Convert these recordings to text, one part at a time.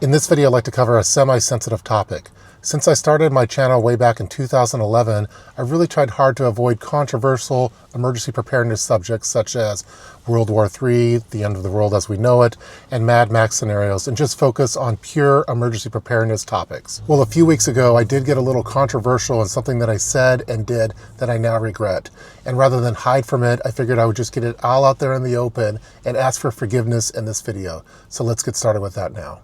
In this video, I'd like to cover a semi-sensitive topic. Since I started my channel way back in 2011, I've really tried hard to avoid controversial emergency preparedness subjects such as World War III, the end of the world as we know it, and Mad Max scenarios, and just focus on pure emergency preparedness topics. Well, a few weeks ago, I did get a little controversial in something that I said and did that I now regret. And rather than hide from it, I figured I would just get it all out there in the open and ask for forgiveness in this video. So let's get started with that now.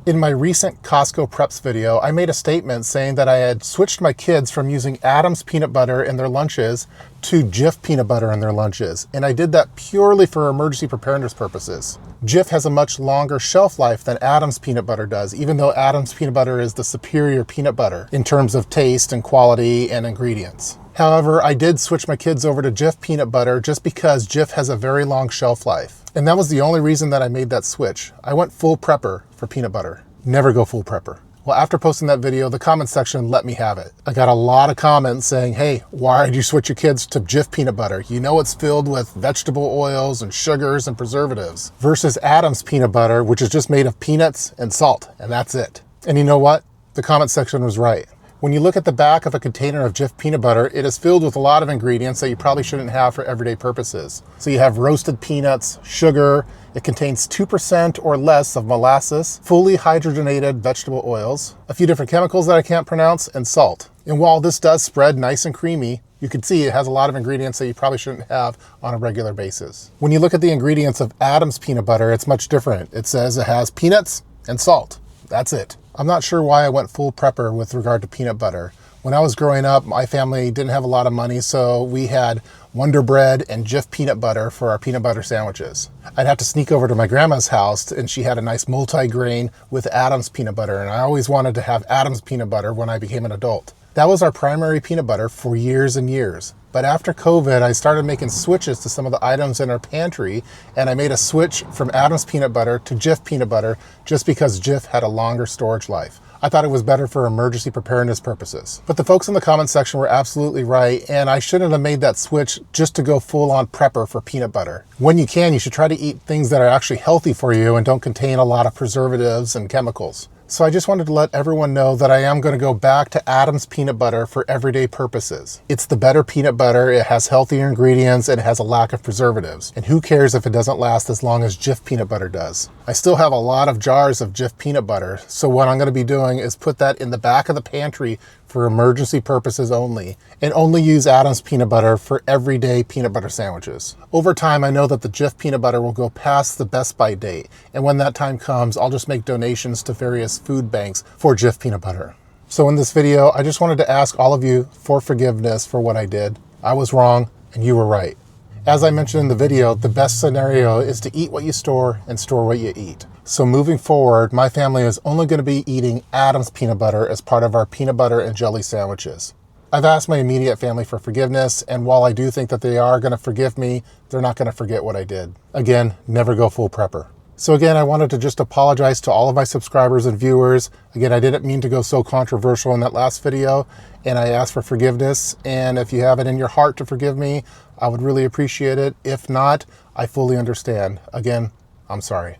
In my recent Costco Preps video, I made a statement saying that I had switched my kids from using Adam's peanut butter in their lunches to Jif peanut butter in their lunches. And I did that purely for emergency preparedness purposes. Jif has a much longer shelf life than Adam's peanut butter does, even though Adam's peanut butter is the superior peanut butter in terms of taste and quality and ingredients. However, I did switch my kids over to Jif peanut butter just because Jif has a very long shelf life. And that was the only reason that I made that switch. I went full prepper for peanut butter. Never go full prepper. Well, after posting that video, the comment section let me have it. I got a lot of comments saying, hey, why did you switch your kids to Jif peanut butter? You know it's filled with vegetable oils and sugars and preservatives. Versus Adam's peanut butter, which is just made of peanuts and salt, and that's it. And you know what? The comment section was right. When you look at the back of a container of Jif peanut butter, it is filled with a lot of ingredients that you probably shouldn't have for everyday purposes. So you have roasted peanuts, sugar, it contains 2% or less of molasses, fully hydrogenated vegetable oils, a few different chemicals that I can't pronounce, and salt. And while this does spread nice and creamy, you can see it has a lot of ingredients that you probably shouldn't have on a regular basis. When you look at the ingredients of Adam's peanut butter, it's much different. It says it has peanuts and salt. That's it. I'm not sure why I went full prepper with regard to peanut butter. When I was growing up, my family didn't have a lot of money, so we had Wonder Bread and Jif peanut butter for our peanut butter sandwiches. I'd have to sneak over to my grandma's house, and she had a nice multi-grain with Adam's peanut butter, and I always wanted to have Adam's peanut butter when I became an adult. That was our primary peanut butter for years and years. But after COVID, I started making switches to some of the items in our pantry, and I made a switch from Adam's peanut butter to Jif peanut butter just because Jif had a longer storage life. I thought it was better for emergency preparedness purposes. But the folks in the comment section were absolutely right, and I shouldn't have made that switch just to go full-on prepper for peanut butter. When you can, you should try to eat things that are actually healthy for you and don't contain a lot of preservatives and chemicals. So I just wanted to let everyone know that I am going to go back to Adam's peanut butter for everyday purposes. It's the better peanut butter, it has healthier ingredients, and it has a lack of preservatives. And who cares if it doesn't last as long as Jif peanut butter does? I still have a lot of jars of Jif peanut butter, so what I'm going to be doing is put that in the back of the pantry for emergency purposes only, and only use Adam's peanut butter for everyday peanut butter sandwiches. Over time, I know that the Jif peanut butter will go past the best by date, and when that time comes, I'll just make donations to various food banks for Jif peanut butter. So in this video, I just wanted to ask all of you for forgiveness for what I did. I was wrong, and you were right. As I mentioned in the video, the best scenario is to eat what you store and store what you eat. So moving forward, my family is only going to be eating Adam's peanut butter as part of our peanut butter and jelly sandwiches. I've asked my immediate family for forgiveness, and while I do think that they are going to forgive me, they're not going to forget what I did. Again, never go full prepper. So again, I wanted to just apologize to all of my subscribers and viewers. Again, I didn't mean to go so controversial in that last video, and I asked for forgiveness. And if you have it in your heart to forgive me, I would really appreciate it. If not, I fully understand. Again, I'm sorry.